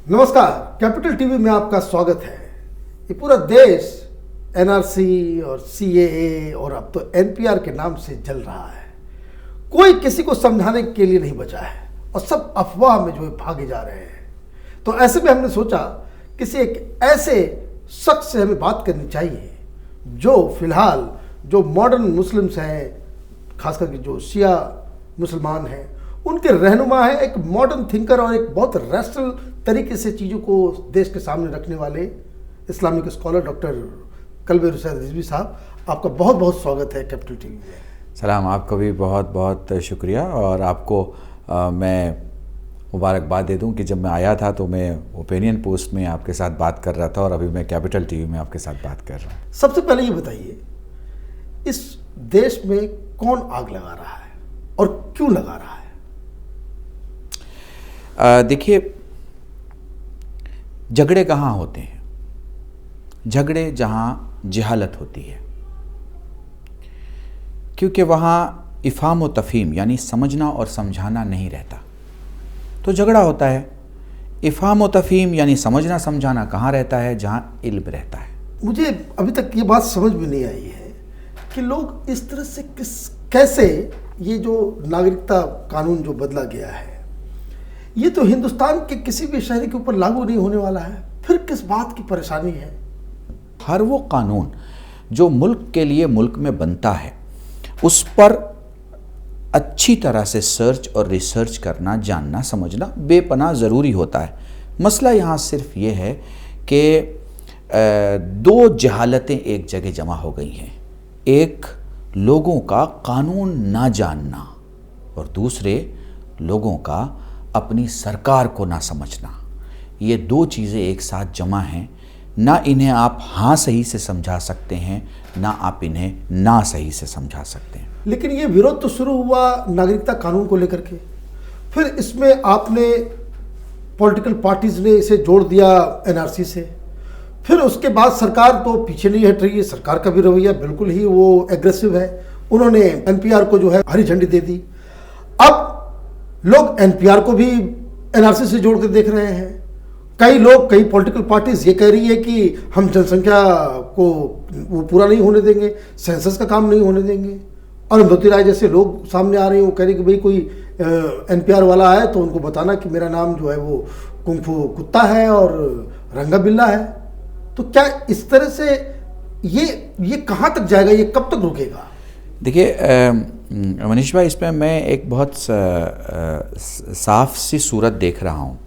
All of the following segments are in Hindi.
नमस्कार, कैपिटल टीवी में आपका स्वागत है। ये पूरा देश एनआरसी और सीएए और अब तो एनपीआर के नाम से जल रहा है। कोई किसी को समझाने के लिए नहीं बचा है और सब अफवाह में जो है भागे जा रहे हैं। तो ऐसे में हमने सोचा किसी एक ऐसे शख्स से हमें बात करनी चाहिए जो फिलहाल जो मॉडर्न मुस्लिम्स हैं, खासकर के जो शिया मुसलमान हैं, उनके रहनुमा है, एक मॉडर्न थिंकर और एक बहुत रैशनल तरीके से चीज़ों को देश के सामने रखने वाले Islamic scholar doctor Kalbe Rizvi साहब। आपका बहुत बहुत स्वागत है कैपिटल टीवी में। सलाम, आपका भी बहुत बहुत शुक्रिया। और आपको मैं मुबारकबाद दे दूं कि जब मैं आया था तो मैं ओपिनियन पोस्ट में आपके साथ बात कर रहा था और अभी मैं कैपिटल टीवी में आपके साथ बात कर रहा हूँ। सबसे पहले ये बताइए, इस देश में कौन आग लगा रहा है और क्यों लगा रहा है? देखिए, झगड़े कहाँ होते हैं? झगड़े जहाँ जहालत होती है, क्योंकि वहाँ इफ़ाम व तफ़हीम यानी समझना और समझाना नहीं रहता, तो झगड़ा होता है। इफ़ाम व तफ़हीम यानी समझना समझाना कहाँ रहता है? जहाँ इल्म रहता है। मुझे अभी तक ये बात समझ में नहीं आई है कि लोग इस तरह से कैसे ये जो नागरिकता कानून जो बदला गया है, ये तो हिंदुस्तान के किसी भी शहरी के ऊपर लागू नहीं होने वाला है, फिर किस बात की परेशानी है? हर वो कानून जो मुल्क के लिए मुल्क में बनता है उस पर अच्छी तरह से सर्च और रिसर्च करना, जानना, समझना बेपनाह ज़रूरी होता है। मसला यहाँ सिर्फ ये है कि दो जहालतें एक जगह जमा हो गई हैं। एक लोगों का कानून ना जानना और दूसरे लोगों का अपनी सरकार को ना समझना। ये दो चीज़ें एक साथ जमा हैं। ना इन्हें आप हाँ सही से समझा सकते हैं, ना आप इन्हें ना सही से समझा सकते हैं। लेकिन ये विरोध तो शुरू हुआ नागरिकता कानून को लेकर के, फिर इसमें आपने पॉलिटिकल पार्टीज ने इसे जोड़ दिया एनआरसी से, फिर उसके बाद सरकार तो पीछे नहीं हट रही है। सरकार का भी रवैया बिल्कुल ही वो एग्रेसिव है। उन्होंने एनपीआर को जो है हरी झंडी दे दी। अब लोग एनपीआर को भी एनआरसी से जोड़ कर देख रहे हैं। कई लोग, कई पॉलिटिकल पार्टीज ये कह रही है कि हम जनसंख्या को वो पूरा नहीं होने देंगे, सेंसस का काम नहीं होने देंगे। और अरुंधति राय जैसे लोग सामने आ रहे हैं, वो कह रहे हैं कि भाई कोई एनपीआर वाला है तो उनको बताना कि मेरा नाम जो है वो कुंफू कुत्ता है और रंगा बिल्ला है। तो क्या इस तरह से ये कहाँ तक जाएगा? ये कब तक रुकेगा? देखिए मनीष भाई, इसमें मैं एक बहुत साफ सी सूरत देख रहा हूँ।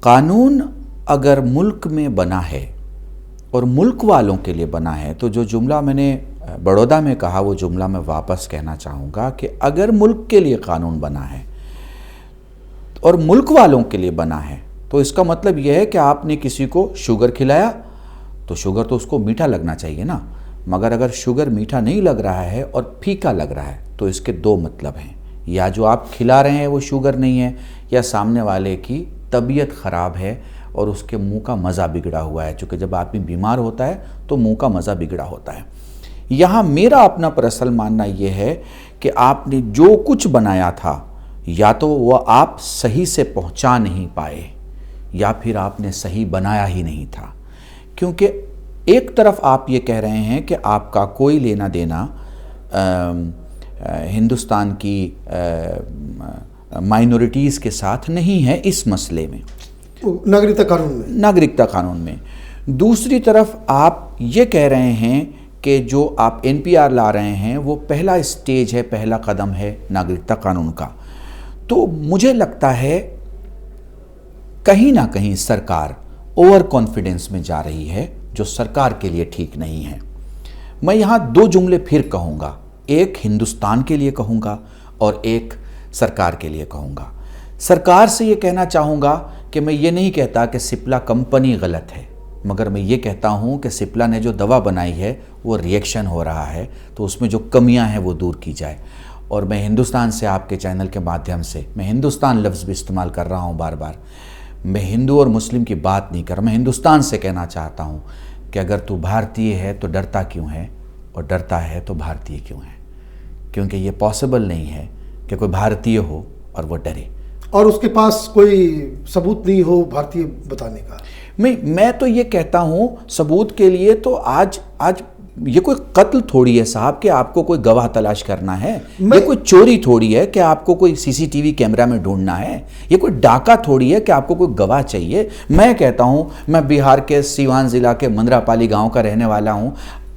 कानून अगर मुल्क में बना है और मुल्क वालों के लिए बना है, तो जो जुमला मैंने बड़ौदा में कहा वो जुमला मैं वापस कहना चाहूँगा कि अगर मुल्क के लिए कानून बना है और मुल्क वालों के लिए बना है, तो इसका मतलब यह है कि आपने किसी को शुगर खिलाया तो शुगर तो उसको मीठा लगना चाहिए ना। मगर अगर शुगर मीठा नहीं लग रहा है और फीका लग रहा है तो इसके दो मतलब हैं। या जो आप खिला रहे हैं वो शुगर नहीं है, या सामने वाले की तबीयत ख़राब है और उसके मुंह का मज़ा बिगड़ा हुआ है। चूँकि जब आदमी बीमार होता है तो मुंह का मज़ा बिगड़ा होता है। यहाँ मेरा अपना पर्सनल मानना ये है कि आपने जो कुछ बनाया था, या तो वह आप सही से पहुँचा नहीं पाए या फिर आपने सही बनाया ही नहीं था। क्योंकि एक तरफ आप ये कह रहे हैं कि आपका कोई लेना देना हिंदुस्तान की माइनॉरिटीज़ के साथ नहीं है इस मसले में, नागरिकता कानून में। दूसरी तरफ आप ये कह रहे हैं कि जो आप एनपीआर ला रहे हैं वो पहला स्टेज है, पहला कदम है नागरिकता कानून का। तो मुझे लगता है कहीं ना कहीं सरकार ओवर कॉन्फिडेंस में जा रही है, जो सरकार के लिए ठीक नहीं है। मैं यहाँ दो जुमले फिर कहूँगा, एक हिंदुस्तान के लिए कहूँगा और एक सरकार के लिए कहूँगा। सरकार से ये कहना चाहूँगा कि मैं ये नहीं कहता कि सिप्ला कंपनी गलत है, मगर मैं ये कहता हूँ कि सिप्ला ने जो दवा बनाई है वो रिएक्शन हो रहा है, तो उसमें जो कमियाँ हैं वो दूर की जाए। और मैं हिंदुस्तान से, आपके चैनल के माध्यम से, मैं हिंदुस्तान लफ्ज़ भी इस्तेमाल कर रहा हूँ बार बार। मैं हिंदू और मुस्लिम की बात नहीं कर रहा, मैं हिंदुस्तान से कहना चाहता हूँ कि अगर तू भारतीय है तो डरता क्यों है, और डरता है तो भारतीय क्यों है? क्योंकि ये पॉसिबल नहीं है कि कोई भारतीय हो और वो डरे। और उसके पास कोई सबूत नहीं हो भारतीय बताने का। मैं तो ये कहता हूं सबूत के लिए तो आज ये कोई कत्ल थोड़ी है साहब कि आपको कोई गवाह तलाश करना है, ये कोई चोरी थोड़ी है कि आपको कोई सीसीटीवी कैमरा में ढूंढना है, ये कोई डाका थोड़ी है कि आपको कोई गवाह चाहिए। मैं कहता हूं, मैं बिहार के सीवान जिला के मंदरापाली गांव का रहने वाला हूं,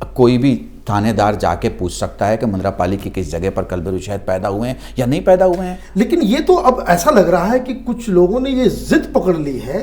कोई भी थानेदार जाके पूछ सकता है कि मंदरापाली की किस जगह पर कलबेरू शहीद पैदा हुए हैं या नहीं पैदा हुए हैं। लेकिन ये तो अब ऐसा लग रहा है कि कुछ लोगों ने ये जिद पकड़ ली है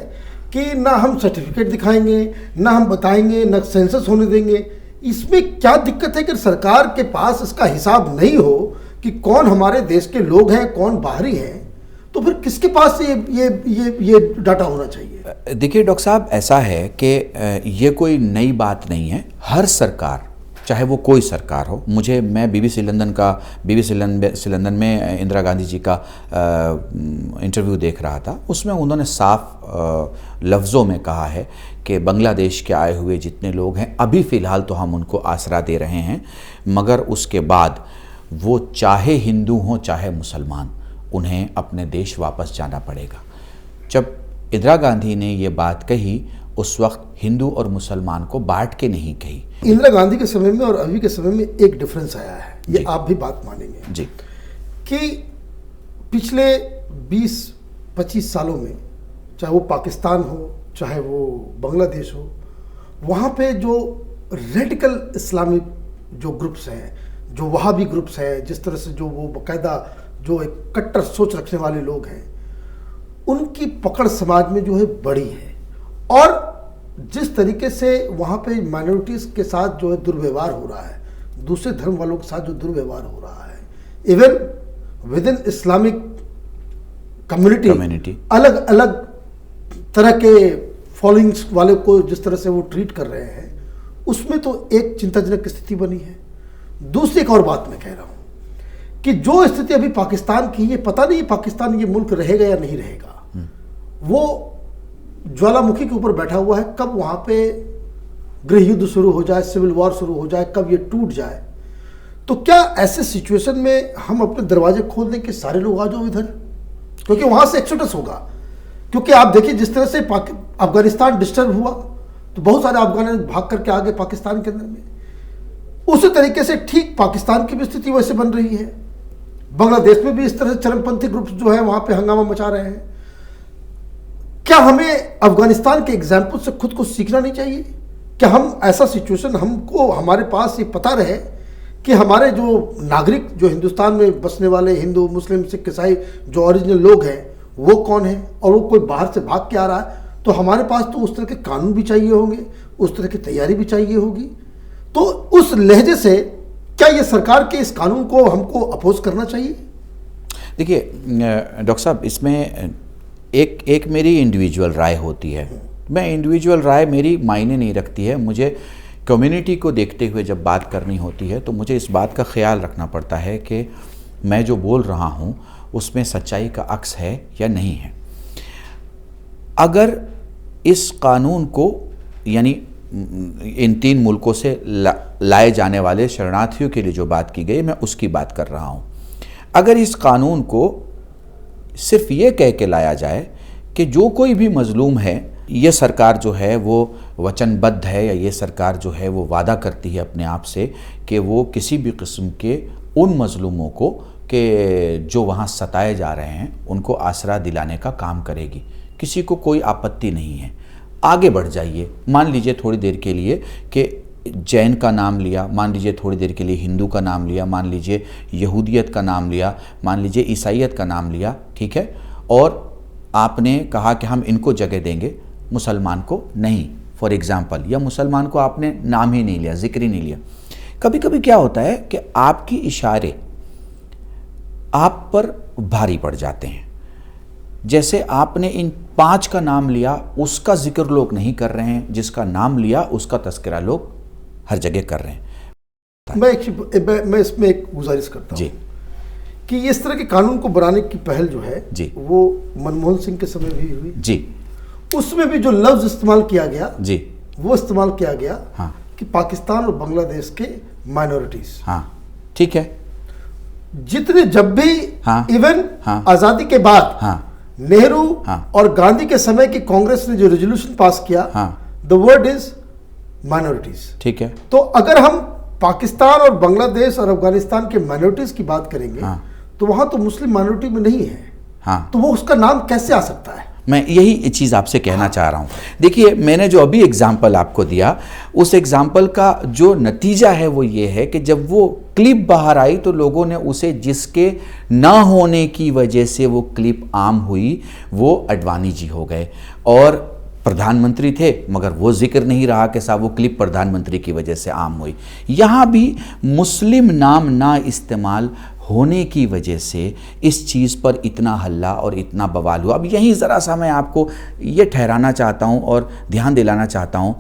कि ना हम सर्टिफिकेट दिखाएंगे, ना हम बताएंगे, ना सेंसस होने देंगे। इसमें क्या दिक्कत है कि सरकार के पास इसका हिसाब नहीं हो कि कौन हमारे देश के लोग हैं, कौन बाहरी हैं, तो फिर किसके पास ये डाटा होना चाहिए? देखिए डॉक्टर साहब, ऐसा है कि ये कोई नई बात नहीं है। हर सरकार, चाहे वो कोई सरकार हो, मैं BBC लंदन में इंदिरा गांधी जी का इंटरव्यू देख रहा था, उसमें उन्होंने साफ लफ्ज़ों में कहा है कि बांग्लादेश के आए हुए जितने लोग हैं अभी फ़िलहाल तो हम उनको आसरा दे रहे हैं, मगर उसके बाद वो चाहे हिंदू हों चाहे मुसलमान, उन्हें अपने देश वापस जाना पड़ेगा। जब इंदिरा गांधी ने ये बात कही, उस वक्त हिंदू और मुसलमान को बांट के नहीं कही। इंदिरा गांधी के समय में और अभी के समय में एक डिफरेंस आया है, ये आप भी बात मानेंगे जी, कि पिछले 20-25 सालों में, चाहे वो पाकिस्तान हो चाहे वो बांग्लादेश हो, वहाँ पे जो रेडिकल इस्लामिक जो ग्रुप्स हैं, जो वहाबी ग्रुप्स हैं, जिस तरह से जो वो बाकायदा जो एक कट्टर सोच रखने वाले लोग हैं, उनकी पकड़ समाज में जो है बड़ी है। और जिस तरीके से वहाँ पे माइनॉरिटीज़ के साथ जो है दुर्व्यवहार हो रहा है, दूसरे धर्म वालों के साथ जो दुर्व्यवहार हो रहा है, even with in Islamic community अलग अलग तरह के फॉलोइंग्स वाले को जिस तरह से वो ट्रीट कर रहे हैं, उसमें तो एक चिंताजनक स्थिति बनी है। दूसरी एक और बात मैं कह रहा हूँ कि जो स्थिति अभी पाकिस्तान की, ये पता नहीं पाकिस्तान ये मुल्क रहेगा या नहीं रहेगा। वो ज्वालामुखी के ऊपर बैठा हुआ है, कब वहाँ पे गृह युद्ध शुरू हो जाए, सिविल वॉर शुरू हो जाए, कब ये टूट जाए। तो क्या ऐसे सिचुएशन में हम अपने दरवाजे खोल दें कि सारे लोग आ जाओ इधर, क्योंकि वहाँ से एक्सोडस होगा। क्योंकि आप देखिए जिस तरह से अफगानिस्तान डिस्टर्ब हुआ तो बहुत सारे अफगान भाग करके आ गए पाकिस्तान के अंदर में, उसी तरीके से ठीक पाकिस्तान की भी स्थिति वैसे बन रही है। बांग्लादेश में भी इस तरह से चरमपंथी ग्रुप्स जो है वहाँ पे हंगामा मचा रहे हैं। क्या हमें अफगानिस्तान के एग्जाम्पल से खुद को सीखना नहीं चाहिए? क्या हम ऐसा सिचुएशन, हमको हमारे पास ये पता रहे कि हमारे जो नागरिक, जो हिंदुस्तान में बसने वाले हिंदू, मुस्लिम, सिख, ईसाई जो ओरिजिनल लोग हैं वो कौन है, और वो कोई बाहर से भाग के आ रहा है, तो हमारे पास तो उस तरह के कानून भी चाहिए होंगे, उस तरह की तैयारी भी चाहिए होगी। तो उस लहजे से क्या ये सरकार के इस कानून को हमको अपोज करना चाहिए? देखिए डॉक्टर साहब, इसमें एक मेरी इंडिविजुअल राय होती है। मैं इंडिविजुअल राय मेरी मायने नहीं रखती है। मुझे कम्युनिटी को देखते हुए जब बात करनी होती है तो मुझे इस बात का ख्याल रखना पड़ता है कि मैं जो बोल रहा हूँ उसमें सच्चाई का अक्स है या नहीं है। अगर इस कानून को, यानी इन 3 मुल्कों से लाए जाने वाले शरणार्थियों के लिए जो बात की गई, मैं उसकी बात कर रहा हूँ। अगर इस कानून को सिर्फ ये कह के लाया जाए कि जो कोई भी मजलूम है, ये सरकार जो है वो वचनबद्ध है, या ये सरकार जो है वो वादा करती है अपने आप से कि वो किसी भी किस्म के उन मजलूमों को कि जो वहाँ सताए जा रहे हैं उनको आसरा दिलाने का काम करेगी, किसी को कोई आपत्ति नहीं है। आगे बढ़ जाइए। मान लीजिए थोड़ी देर के लिए कि जैन का नाम लिया, मान लीजिए थोड़ी देर के लिए हिंदू का नाम लिया, मान लीजिए यहूदियत का नाम लिया, मान लीजिए ईसाईयत का नाम लिया, ठीक है, और आपने कहा कि हम इनको जगह देंगे, मुसलमान को नहीं, फॉर एग्जाम्पल, या मुसलमान को आपने नाम ही नहीं लिया, जिक्र ही नहीं लिया। कभी कभी क्या होता है कि आपकी इशारे आप पर भारी पड़ जाते हैं। जैसे आपने इन 5 का नाम लिया, उसका जिक्र लोग नहीं कर रहे हैं, जिसका नाम लिया उसका तस्करा लोग हर जगह कर रहे हैं। मैं इसमें एक गुजारिश करता हूँ कि इस तरह के कानून को बनाने की पहल जो है जी, वो मनमोहन सिंह के समय भी हुई जी। उसमें भी जो लफ्ज इस्तेमाल किया गया जी, वो इस्तेमाल किया गया हाँ, कि पाकिस्तान और बांग्लादेश के माइनॉरिटीज, हाँ, ठीक है, जितने जब भी हाँ, इवन हाँ, आज़ादी के बाद हाँ, नेहरू हाँ। और गांधी के समय की कांग्रेस ने जो रेजोल्यूशन पास किया, हाँ। The word is minorities. ठीक है। तो अगर हम पाकिस्तान और बांग्लादेश और अफगानिस्तान के माइनॉरिटीज की बात करेंगे, हाँ। तो वहां तो मुस्लिम माइनॉरिटी में नहीं है। हाँ, तो वो उसका नाम कैसे आ सकता है? मैं यही चीज़ आपसे कहना चाह रहा हूँ। देखिए, मैंने जो अभी एग्जाम्पल आपको दिया, उस एग्जाम्पल का जो नतीजा है वो ये है कि जब वो क्लिप बाहर आई तो लोगों ने उसे, जिसके ना होने की वजह से वो क्लिप आम हुई, वो अडवाणी जी हो गए। और प्रधानमंत्री थे मगर वो जिक्र नहीं रहा कि साहब वो क्लिप प्रधानमंत्री की वजह से आम हुई। यहाँ भी मुस्लिम नाम ना इस्तेमाल होने की वजह से इस चीज़ पर इतना हल्ला और इतना बवाल हुआ। अब यहीं ज़रा सा मैं आपको ये ठहराना चाहता हूँ और ध्यान दिलाना चाहता हूँ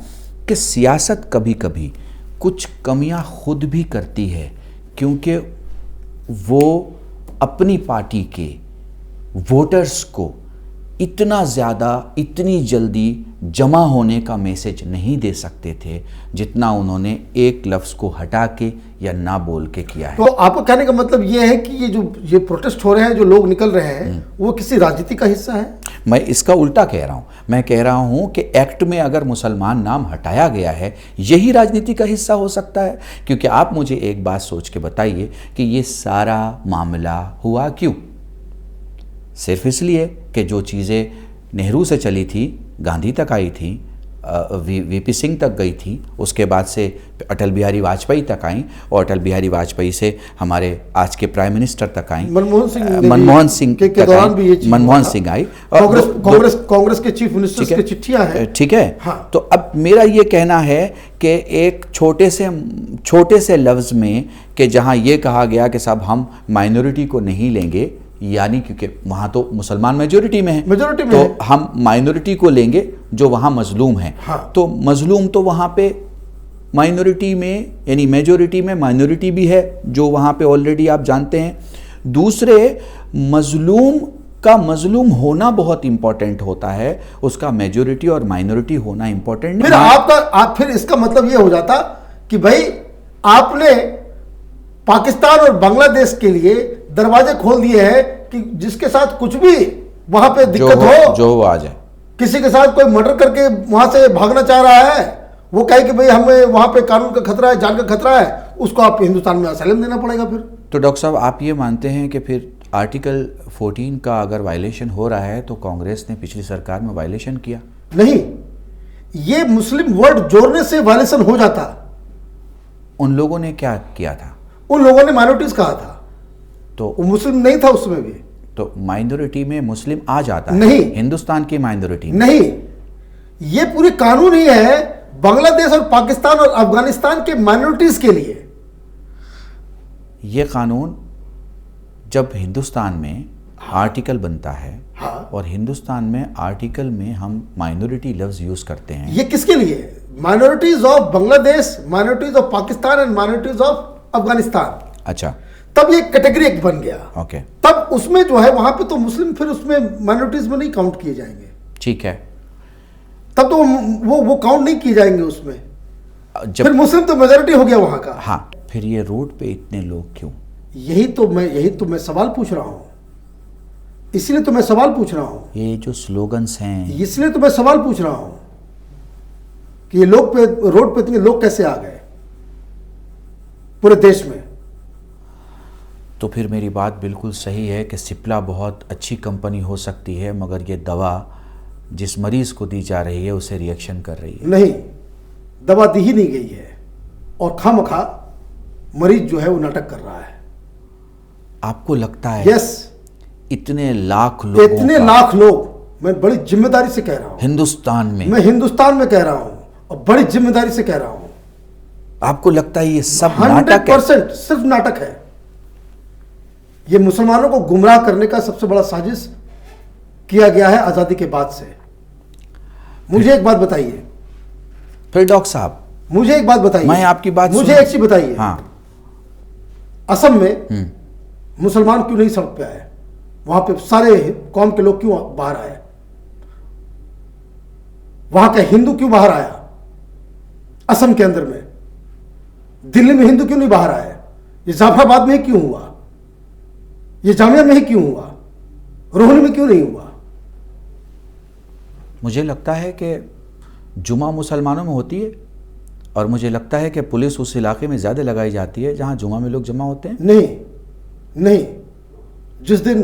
कि सियासत कभी कभी कुछ कमियाँ खुद भी करती है, क्योंकि वो अपनी पार्टी के वोटर्स को इतना ज़्यादा, इतनी जल्दी जमा होने का मैसेज नहीं दे सकते थे जितना उन्होंने एक लफ्ज़ को हटा के या ना बोल के किया है। तो आपको कहने का मतलब ये है कि ये प्रोटेस्ट हो रहे हैं, जो लोग निकल रहे हैं, वो किसी राजनीति का हिस्सा है? मैं इसका उल्टा कह रहा हूँ। मैं कह रहा हूँ कि एक्ट में अगर मुसलमान नाम हटाया गया है, यही राजनीति का हिस्सा हो सकता है। क्योंकि आप मुझे एक बात सोच के बताइए कि ये सारा मामला हुआ क्यों? सिर्फ इसलिए कि जो चीज़ें नेहरू से चली थी, गांधी तक आई थी, वीपी सिंह तक गई थी, उसके बाद से अटल बिहारी वाजपेयी तक आई, और अटल बिहारी वाजपेयी से हमारे आज के प्राइम मिनिस्टर तक आई, मनमोहन सिंह के दौरान भी ये चीज़ मनमोहन सिंह आई, कांग्रेस के चीफ मिनिस्टर्स की चिट्ठियां हैं। ठीक है। हाँ। तो अब मेरा ये कहना है कि एक छोटे से लफ्ज़ में कि जहाँ ये कहा गया कि साहब हम माइनॉरिटी को नहीं लेंगे, यानी क्योंकि वहाँ तो मुसलमान मेजोरिटी में है, तो हम माइनॉरिटी को लेंगे जो वहाँ मजलूम है। हाँ। तो मजलूम तो वहाँ पे माइनॉरिटी में, यानी मेजोरिटी में माइनॉरिटी भी है जो वहाँ पे ऑलरेडी आप जानते हैं। दूसरे, मजलूम का मजलूम होना बहुत इंपॉर्टेंट होता है, उसका मेजोरिटी और माइनॉरिटी होना इंपॉर्टेंट नहीं। फिर इसका मतलब ये हो जाता कि भाई आपने पाकिस्तान और बांग्लादेश के लिए दरवाजे खोल दिए हैं कि जिसके साथ कुछ भी वहां पे दिक्कत हो, जो आ जाए, किसी के साथ कोई मर्डर करके वहां से भागना चाह रहा है, वो कहे कि भाई हमें वहां पे कानून का खतरा है, जान का खतरा है, उसको आप हिंदुस्तान में असलम देना पड़ेगा। फिर तो डॉक्टर साहब, आप ये मानते हैं कि फिर आर्टिकल 14 का अगर वायलेशन हो रहा है तो कांग्रेस ने पिछली सरकार में वायलेशन किया? नहीं, ये मुस्लिम वर्ड जोड़ने से वायलेशन हो जाता। उन लोगों ने क्या किया था? उन लोगों ने माइनॉरिटीज कहा था, तो वो मुस्लिम नहीं था उसमें भी। तो माइनॉरिटी में मुस्लिम आ जाता है? नहीं, हिंदुस्तान की माइनॉरिटी नहीं, ये पूरी कानून ही है बांग्लादेश और पाकिस्तान और अफगानिस्तान के माइनॉरिटीज के लिए। ये कानून जब हिंदुस्तान में आर्टिकल बनता है, हाँ, और हिंदुस्तान में आर्टिकल में हम माइनॉरिटी लफ्ज यूज करते हैं, ये किसके लिए? Minorities of Bangladesh, minorities of Pakistan and minorities of Afghanistan. अच्छा, तब ये कैटेगरी एक बन गया। ओके। तब उसमें जो है वहां पे तो मुस्लिम फिर उसमें माइनॉरिटीज में नहीं काउंट किए जाएंगे। ठीक है। तब तो वो काउंट नहीं किए जाएंगे उसमें। फिर मुस्लिम तो मेजोरिटी हो गया वहां का। हाँ, फिर ये रोड पे इतने लोग क्यों? यही तो मैं सवाल पूछ रहा हूं, इसलिए तो मैं सवाल पूछ रहा हूं। ये जो स्लोगन्स हैं, इसलिए तो मैं सवाल पूछ रहा हूं कि ये लोग पे रोड पे इतने लोग कैसे आ गए पूरे देश में। तो फिर मेरी बात बिल्कुल सही है कि सिप्ला बहुत अच्छी कंपनी हो सकती है, मगर ये दवा जिस मरीज को दी जा रही है उसे रिएक्शन कर रही है। नहीं, दवा दी ही नहीं गई है, और खामखा मरीज जो है वो नाटक कर रहा है। आपको लगता है? यस, इतने लाख लोग, मैं बड़ी जिम्मेदारी से कह रहा हूं, हिंदुस्तान में, मैं हिंदुस्तान में कह रहा हूं और बड़ी जिम्मेदारी से कह रहा हूं। आपको लगता है ये सब नाटक है? 100% सिर्फ नाटक है। ये मुसलमानों को गुमराह करने का सबसे बड़ा साजिश किया गया है आजादी के बाद से। मुझे एक बात बताइए, फिर डॉक्टर साहब मुझे एक बात बताइए, मैं आपकी बात, मुझे एक चीज बताइए। हाँ, असम में मुसलमान क्यों नहीं सड़क पे आए? वहां पे सारे कौम के लोग क्यों बाहर आए? वहां का हिंदू क्यों बाहर आया? असम के अंदर में, दिल्ली में हिंदू क्यों नहीं बाहर आए? ये जाफराबाद में क्यों हुआ? ये जामिया में ही क्यों हुआ? रोहनी में क्यों नहीं हुआ? मुझे लगता है कि जुमा मुसलमानों में होती है, और मुझे लगता है कि पुलिस उस इलाके में ज़्यादा लगाई जाती है जहाँ जुमा में लोग जमा होते हैं। नहीं नहीं, जिस दिन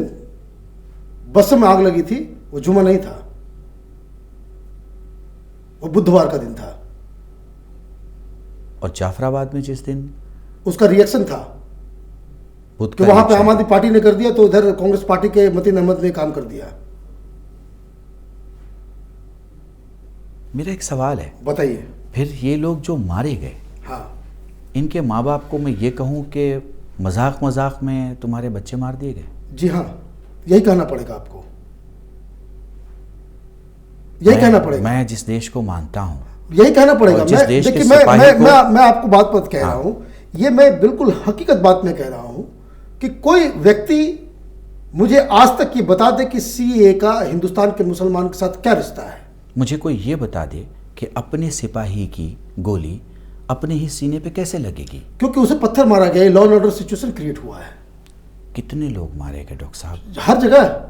बस में आग लगी थी वो जुमा नहीं था, वो बुधवार का दिन था। और जाफराबाद में जिस दिन उसका रिएक्शन था बुध कि का वहां पे election आम आदमी पार्टी ने कर दिया, तो इधर कांग्रेस पार्टी के मतीन अहमद ने काम कर दिया। मेरा एक सवाल है, बताइए। फिर ये लोग जो मारे गए, हाँ, इनके माँ बाप को मैं ये कहूँ कि मजाक मजाक में तुम्हारे बच्चे मार दिए गए? जी हाँ, यही कहना पड़ेगा आपको, यही कहना पड़ेगा। मैं जिस देश को मानता हूँ, यही कहना पड़ेगा। और जिस मैं देश के देखिए, सिपाही मैं आपको बात कह रहा हाँ। हूँ, ये मैं बिल्कुल हकीकत बात में कह रहा हूँ कि कोई व्यक्ति मुझे आज तक ये बता दे कि सीए का हिंदुस्तान के मुसलमान के साथ क्या रिश्ता है। मुझे कोई ये बता दे कि अपने सिपाही की गोली अपने ही सीने पे कैसे लगेगी? क्योंकि उसे पत्थर मारा गया, law and order situation create हुआ है। कितने लोग मारे गए डॉक्टर साहब? हर जगह,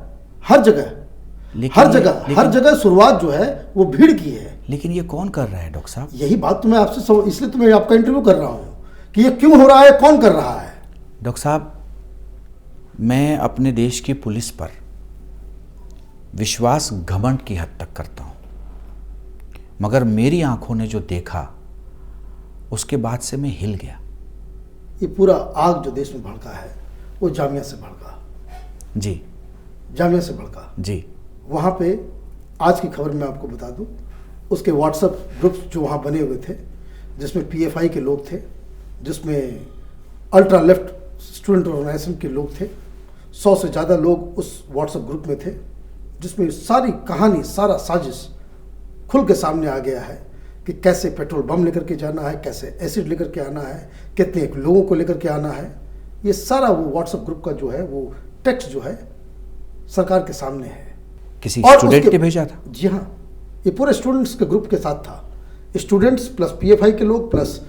हर जगह, हर जगह शुरुआत जो है वो भीड़ की है। लेकिन ये कौन कर रहा है डॉक्टर साहब? यही बात तो मैं आपसे इसलिए तो मैं आपका इंटरव्यू कर रहा हूँ कि ये क्यों हो रहा है, कौन कर रहा है। डॉक्टर साहब, मैं अपने देश की पुलिस पर विश्वास घमंड की हद तक करता हूँ, मगर मेरी आंखों ने जो देखा उसके बाद से मैं हिल गया। ये पूरा आग जो देश में भड़का है वो जामिया से भड़का। जी, जामिया से भड़का। जी। वहाँ पे आज की खबर मैं आपको बता दूं, उसके व्हाट्सएप ग्रुप्स जो वहाँ बने हुए थे, जिसमें पीएफआई के लोग थे, जिसमें अल्ट्रा लेफ्ट स्टूडेंट ऑर्गेनाइजेशन के लोग थे, 100 से ज़्यादा लोग उस व्हाट्सएप ग्रुप में थे, जिसमें सारी कहानी, सारा साजिश खुल के सामने आ गया है कि कैसे पेट्रोल बम लेकर के जाना है, कैसे एसिड लेकर के आना है, कितने लोगों को लेकर के आना है। ये सारा वो व्हाट्सएप ग्रुप का जो है वो टेक्स्ट जो है सरकार के सामने है। किसी स्टूडेंट ने भेजा था? जी हाँ, ये पूरे स्टूडेंट्स के ग्रुप के साथ था। स्टूडेंट्स प्लस पीएफआई के लोग प्लस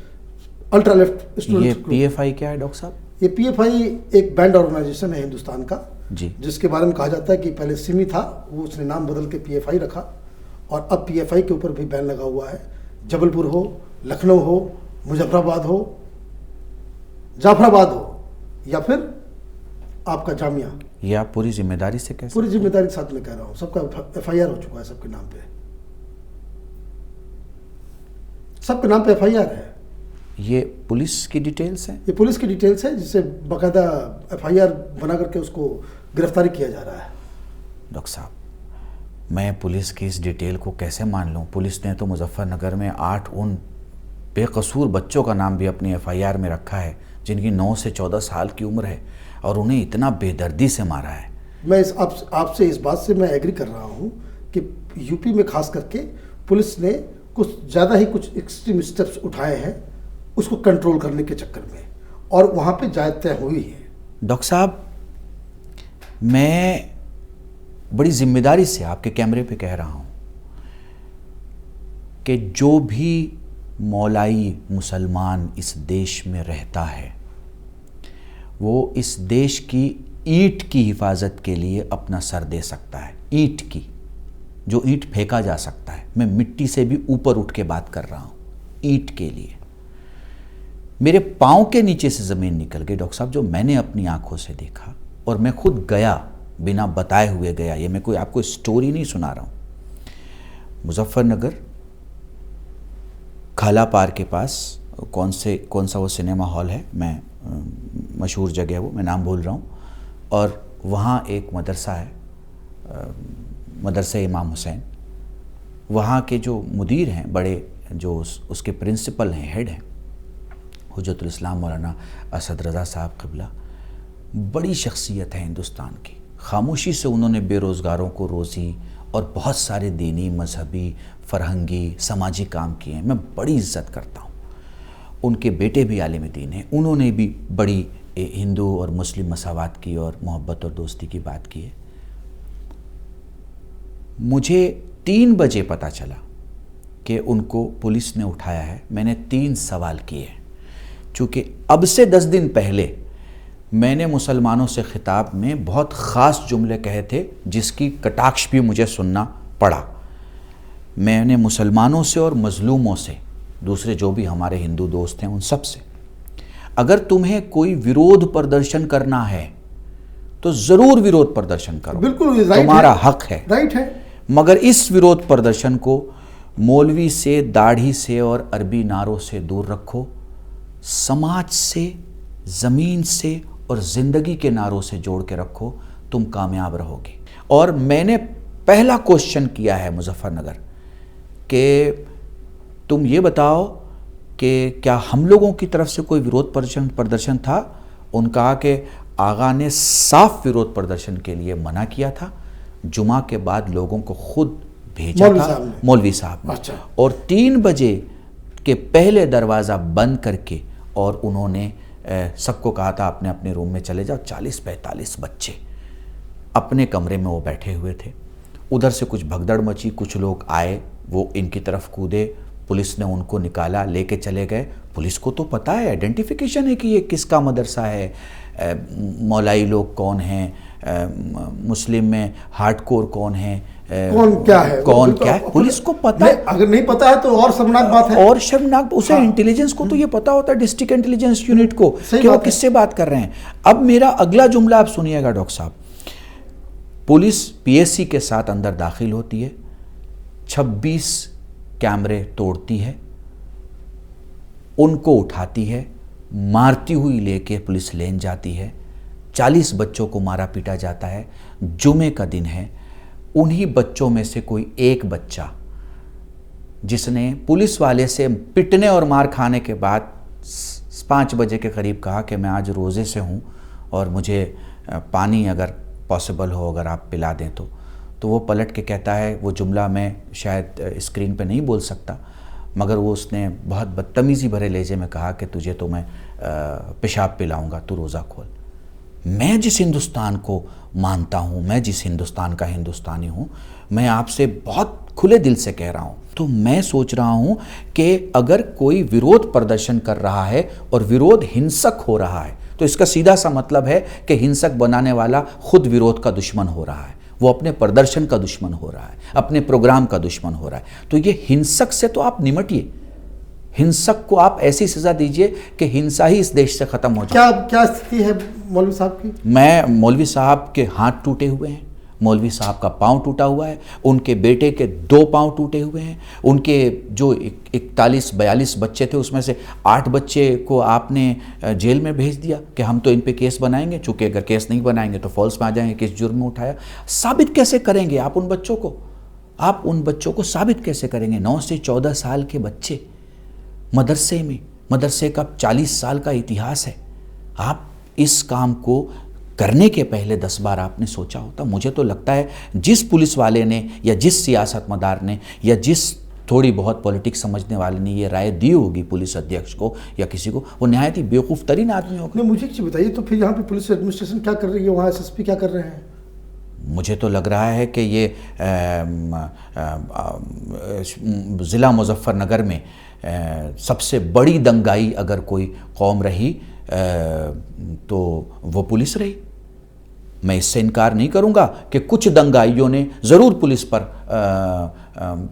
अल्ट्रा लेफ्ट स्टूडेंट्स। ये पीएफआई क्या है डॉक्टर साहब? ये पीएफआई एक बैंड ऑर्गेनाइजेशन है हिंदुस्तान का, जी, जिसके बारे में कहा जाता है कि पहले सिमी था, वो उसने नाम बदल के पीएफआई रखा, और अब पीएफआई के ऊपर भी बैन लगा हुआ है। जबलपुर हो, लखनऊ हो, मुजफ्फराबाद हो, जाफराबाद हो, या फिर आपका जामिया। ये आप पूरी जिम्मेदारी से कैसे? पूरी जिम्मेदारी के साथ में कह रहा हूँ, सबका एफआईआर हो चुका है, सबके नाम पे, सबके नाम पे एफआईआर है। ये पुलिस की डिटेल्स हैं? ये पुलिस की डिटेल्स है, जिससे बाकायदा एफआईआर बना करके उसको गिरफ्तारी किया जा रहा है। डॉक्टर साहब, मैं पुलिस की इस डिटेल को कैसे मान लूँ? पुलिस ने तो मुजफ्फरनगर में 8 उन बेकसूर बच्चों का नाम भी अपनी एफआईआर में रखा है, जिनकी 9 से 14 साल की उम्र है, और उन्हें इतना बेदर्दी से मारा है। मैं आपसे इस बात से मैं एग्री कर रहा हूँ कि यूपी में खास करके पुलिस ने कुछ ज़्यादा ही कुछ एक्सट्रीम स्टेप्स उठाए हैं उसको कंट्रोल करने के चक्कर में, और वहाँ पे जायज़ हुई है। डॉक्टर साहब, मैं बड़ी जिम्मेदारी से आपके कैमरे पे कह रहा हूँ कि जो भी मौलाई मुसलमान इस देश में रहता है, वो इस देश की ईंट की हिफाजत के लिए अपना सर दे सकता है। ईंट की, जो ईंट फेंका जा सकता है। मैं मिट्टी से भी ऊपर उठ के बात कर रहा हूँ, ईंट के लिए। मेरे पाँव के नीचे से ज़मीन निकल गई डॉक्टर साहब, जो मैंने अपनी आंखों से देखा, और मैं खुद गया, बिना बताए हुए गया। ये मैं कोई आपको स्टोरी नहीं सुना रहा हूँ। मुजफ्फरनगर खाला पार के पास कौन सा वो सिनेमा हॉल है, मैं मशहूर जगह है वो, मैं नाम भूल रहा हूँ, और वहाँ एक मदरसा है, मदरसा इमाम हुसैन। वहाँ के जो मुदीर हैं, बड़े जो उसके प्रिंसिपल हैं, हेड हैं, हुज्जतुल इस्लाम मौलाना असद रज़ा साहब क़िबला, बड़ी शख्सियत है हिंदुस्तान की। खामोशी से उन्होंने बेरोज़गारों को रोज़ी और बहुत सारे दीनी, मजहबी, फरहंगी, समाजी काम किए हैं। मैं बड़ी इज़्ज़त करता हूँ। उनके बेटे भी आलिम दीन हैं, उन्होंने भी बड़ी हिंदू और मुस्लिम मसावात की और मोहब्बत और दोस्ती की बात की है। मुझे 3 बजे पता चला कि उनको पुलिस ने उठाया है। मैंने 3 सवाल किए, चूँकि अब से 10 दिन पहले मैंने मुसलमानों से खिताब में बहुत ख़ास जुमले कहे थे, जिसकी कटाक्ष भी मुझे सुनना पड़ा। मैंने मुसलमानों से और मजलूमों से, दूसरे जो भी हमारे हिंदू दोस्त हैं उन सब से, अगर तुम्हें कोई विरोध प्रदर्शन करना है तो जरूर विरोध प्रदर्शन करो, बिल्कुल राइट, तुम्हारा हक है, राइट है। मगर इस विरोध प्रदर्शन को मौलवी से, दाढ़ी से और अरबी नारों से दूर रखो, समाज से, ज़मीन से और ज़िंदगी के नारों से जोड़ के रखो, तुम कामयाब रहोगे। और मैंने पहला क्वेश्चन किया है मुजफ्फरनगर कि तुम ये बताओ कि क्या हम लोगों की तरफ से कोई विरोध प्रदर्शन था? उन्होंने कहा कि आगा ने साफ विरोध प्रदर्शन के लिए मना किया था, जुमा के बाद लोगों को खुद भेजा था मौलवी साहब ने। अच्छा। और 3 बजे के पहले दरवाज़ा बंद करके और उन्होंने सबको कहा था अपने अपने रूम में चले जाओ। 40-45 बच्चे अपने कमरे में वो बैठे हुए थे। उधर से कुछ भगदड़ मची, कुछ लोग आए, वो इनकी तरफ कूदे, पुलिस ने उनको निकाला, लेके चले गए। पुलिस को तो पता है, आइडेंटिफिकेशन है कि ये किसका मदरसा है, मौलाई लोग कौन हैं, मुस्लिम में हार्डकोर कौन है, कौन क्या है, कौन क्या है, पुलिस को पता है। अगर नहीं पता है तो और शर्मनाक बात है। और शर्मनाक, उसे इंटेलिजेंस को तो ये पता होता है, डिस्ट्रिक्ट इंटेलिजेंस यूनिट को, कि वो किससे बात कर रहे हैं। अब मेरा अगला जुमला आप सुनिएगा डॉक्टर साहब। पुलिस पीएससी के साथ अंदर दाखिल होती है, 26 कैमरे तोड़ती है, उनको उठाती है, मारती हुई लेके पुलिस लेन जाती है। 40 बच्चों को मारा पीटा जाता है। जुमे का दिन है, उन्हीं बच्चों में से कोई एक बच्चा जिसने पुलिस वाले से पिटने और मार खाने के बाद 5 बजे के करीब कहा कि मैं आज रोज़े से हूँ और मुझे पानी अगर पॉसिबल हो अगर आप पिला दें तो वो पलट के कहता है, वो जुमला मैं शायद स्क्रीन पे नहीं बोल सकता, मगर वो उसने बहुत बदतमीज़ी भरे लहजे में कहा कि तुझे तो मैं पेशाब पिलाऊंगा, तू रोज़ा खोल। मैं जिस हिंदुस्तान को मानता हूँ, मैं जिस हिंदुस्तान का हिंदुस्तानी हूँ, मैं आपसे बहुत खुले दिल से कह रहा हूँ, तो मैं सोच रहा हूँ कि अगर कोई विरोध प्रदर्शन कर रहा है और विरोध हिंसक हो रहा है तो इसका सीधा सा मतलब है कि हिंसक बनाने वाला खुद विरोध का दुश्मन हो रहा है, वो अपने प्रदर्शन का दुश्मन हो रहा है, अपने प्रोग्राम का दुश्मन हो रहा है। तो ये हिंसक से तो आप निमटिए, हिंसक को आप ऐसी सजा दीजिए कि हिंसा ही इस देश से खत्म हो जाए। क्या स्थिति है मौलवी साहब की? मैं मौलवी साहब के हाथ टूटे हुए हैं, मौलवी साहब का पाँव टूटा हुआ है, उनके बेटे के 2 पाँव टूटे हुए हैं, उनके जो 41-42 बच्चे थे उसमें से 8 बच्चे को आपने जेल में भेज दिया कि हम तो इन पे केस बनाएंगे, चूँकि अगर केस नहीं बनाएंगे तो फॉल्स में आ जाएंगे, किस जुर्म में उठाया। साबित कैसे करेंगे आप उन बच्चों को? आप उन बच्चों को साबित कैसे करेंगे? 9 से 14 साल के बच्चे मदरसे में, मदरसे का 40 साल का इतिहास है। आप इस काम को करने के पहले 10 बार आपने सोचा होता। मुझे तो लगता है जिस पुलिस वाले ने या जिस सियासतमदार ने या जिस थोड़ी बहुत पॉलिटिक्स समझने वाले ने ये राय दी होगी पुलिस अध्यक्ष को या किसी को, वो नहायत ही बेवकूफ़ तरीन आदमी होगा। नहीं, मुझे एक चीज़ बताइए, तो फिर यहाँ पे पुलिस एडमिनिस्ट्रेशन क्या कर रही है, वहाँ एसएसपी क्या कर रहे हैं? मुझे तो लग रहा है कि ये ज़िला मुजफ्फरनगर में सबसे बड़ी दंगाई अगर कोई कौम रही तो वो पुलिस रही। मैं इससे इनकार नहीं करूंगा कि कुछ दंगाइयों ने ज़रूर पुलिस पर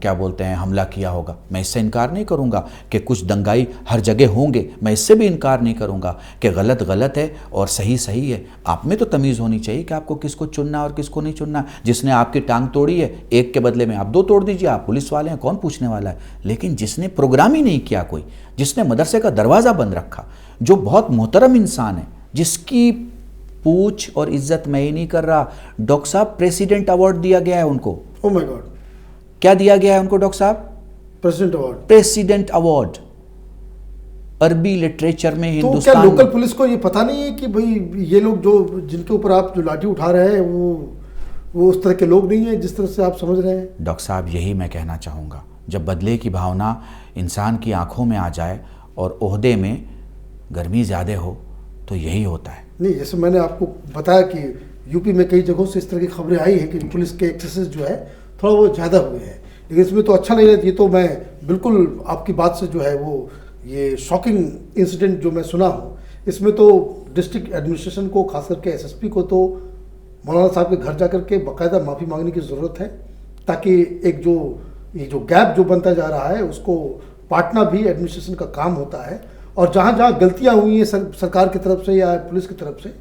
क्या बोलते हैं हमला किया होगा। मैं इससे इनकार नहीं करूंगा कि कुछ दंगाई हर जगह होंगे। मैं इससे भी इनकार नहीं करूंगा कि गलत गलत है और सही सही है। आप में तो तमीज़ होनी चाहिए कि आपको किसको चुनना और किसको नहीं चुनना। जिसने आपकी टांग तोड़ी है, एक के बदले में आप 2 तोड़ दीजिए, आप पुलिस वाले हैं, कौन पूछने वाला है। लेकिन जिसने प्रोग्राम ही नहीं किया, कोई जिसने मदरसे का दरवाज़ा बंद रखा, जो बहुत मोहतरम इंसान है, जिसकी पूछ और इज्जत मैं ही नहीं कर रहा। डॉक्टर साहब, प्रेसिडेंट अवार्ड दिया गया है उनको। ओह माय गॉड, क्या दिया गया है उनको डॉक्टर साहब? President award. प्रेसिडेंट अवार्ड अरबी लिटरेचर में। तो हिंदुस्तान क्या लोकल पुलिस को ये पता नहीं है कि भाई ये लोग जो जिनके ऊपर आप जो लाठी उठा रहे हैं वो उस तरह के लोग नहीं है जिस तरह से आप समझ रहे हैं? डॉक्टर साहब, यही मैं कहना चाहूँगा, जब बदले की भावना इंसान की आंखों में आ जाए और ओहदे में गर्मी ज़्यादा हो तो यही होता है। नहीं, जैसे मैंने आपको बताया कि यूपी में कई जगहों से इस तरह की खबरें आई हैं कि पुलिस के एक्सेसेस जो है थोड़ा वो ज़्यादा हुए हैं, लेकिन इसमें तो अच्छा नहीं है। ये तो मैं बिल्कुल आपकी बात से जो है वो ये शॉकिंग इंसिडेंट जो मैं सुना हूँ, इसमें तो डिस्ट्रिक्ट एडमिनिस्ट्रेशन को, खास करके एसएसपी को, तो मौलाना साहब के घर जा कर के बाकायदा माफ़ी मांगने की ज़रूरत है, ताकि एक जो ये जो गैप जो बनता जा रहा है उसको पाटना भी एडमिनिस्ट्रेशन का काम होता है, और जहाँ जहाँ गलतियाँ हुई हैं सरकार की तरफ से या पुलिस की तरफ से,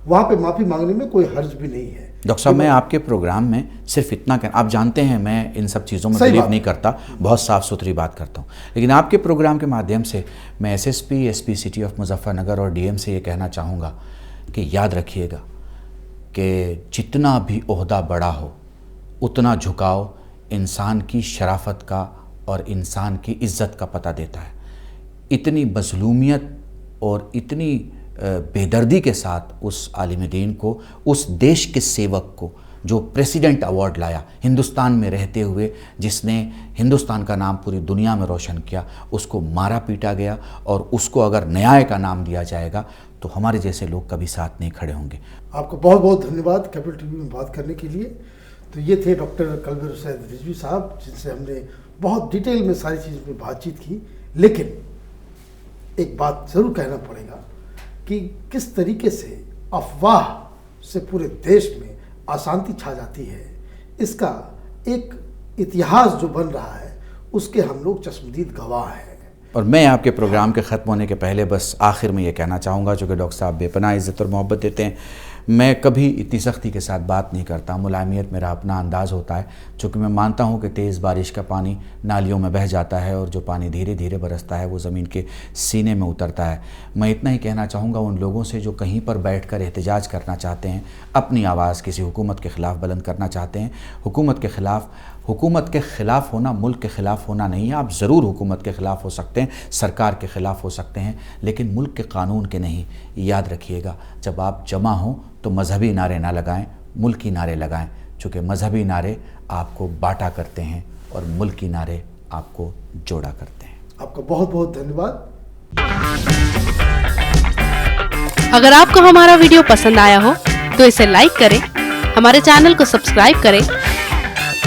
वहाँ पे माफ़ी मांगने में कोई हर्ज भी नहीं है। डॉक्टर साहब, मैं आपके प्रोग्राम में सिर्फ इतना आप जानते हैं मैं इन सब चीज़ों में बिलीव नहीं करता, बहुत साफ़ सुथरी बात करता हूँ, लेकिन आपके प्रोग्राम के माध्यम से मैं SSP, SP city of Muzaffarnagar और डीएम से ये कहना चाहूँगा कि याद रखिएगा कि जितना भी ओहदा बड़ा हो उतना झुकाव इंसान की शराफत का और इंसान की इज़्ज़त का पता देता है। इतनी मज़लूमियत और इतनी बेदर्दी के साथ उस आलिम दीन को, उस देश के सेवक को जो प्रेसिडेंट अवार्ड लाया हिंदुस्तान में रहते हुए, जिसने हिंदुस्तान का नाम पूरी दुनिया में रोशन किया, उसको मारा पीटा गया, और उसको अगर न्याय का नाम दिया जाएगा तो हमारे जैसे लोग कभी साथ नहीं खड़े होंगे। आपको बहुत बहुत धन्यवाद कैपिटल टीवी में बात करने के लिए। तो ये थे डॉक्टर कलवेर हुसैन रिजवी साहब, जिनसे हमने बहुत डिटेल में सारी चीज़ में बातचीत की। लेकिन एक बात ज़रूर कहना पड़ेगा कि किस तरीके से अफवाह से पूरे देश में अशांति छा जाती है, इसका एक इतिहास जो बन रहा है उसके हम लोग चश्मदीद गवाह हैं। और मैं आपके प्रोग्राम के ख़त्म होने के पहले बस आखिर में ये कहना चाहूँगा, चूँकि डॉक्टर साहब बेपनाह इज़्ज़त और मोहब्बत देते हैं, मैं कभी इतनी सख्ती के साथ बात नहीं करता, मुलायमियत मेरा अपना अंदाज़ होता है, चूँकि मैं मानता हूँ कि तेज़ बारिश का पानी नालियों में बह जाता है और जो पानी धीरे धीरे बरसता है वो ज़मीन के सीने में उतरता है। मैं इतना ही कहना चाहूँगा उन लोगों से जो कहीं पर बैठकर एहतजाज करना चाहते हैं, अपनी आवाज़ किसी हुकूमत के ख़िलाफ़ बुलंद करना चाहते हैं, हुकूमत के ख़िलाफ़ होना मुल्क के ख़िलाफ़ होना नहीं है। आप ज़रूर हुकूमत के ख़िलाफ़ हो सकते हैं, सरकार के ख़िलाफ़ हो सकते हैं, लेकिन मुल्क के कानून के नहीं। याद रखिएगा, जब आप जमा हों तो मजहबी नारे ना लगाएं, मुल्की नारे लगाएं, चूँकि मजहबी नारे आपको बांटा करते हैं और मुल्की नारे आपको जोड़ा करते हैं। आपका बहुत बहुत धन्यवाद। अगर आपको हमारा वीडियो पसंद आया हो तो इसे लाइक करें, हमारे चैनल को सब्सक्राइब करें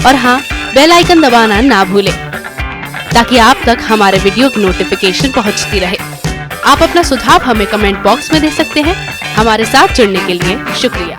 और हाँ, बेल आइकन दबाना ना भूलें ताकि आप तक हमारे वीडियो की नोटिफिकेशन पहुंचती रहे। आप अपना सुझाव हमें कमेंट बॉक्स में दे सकते हैं। हमारे साथ जुड़ने के लिए शुक्रिया।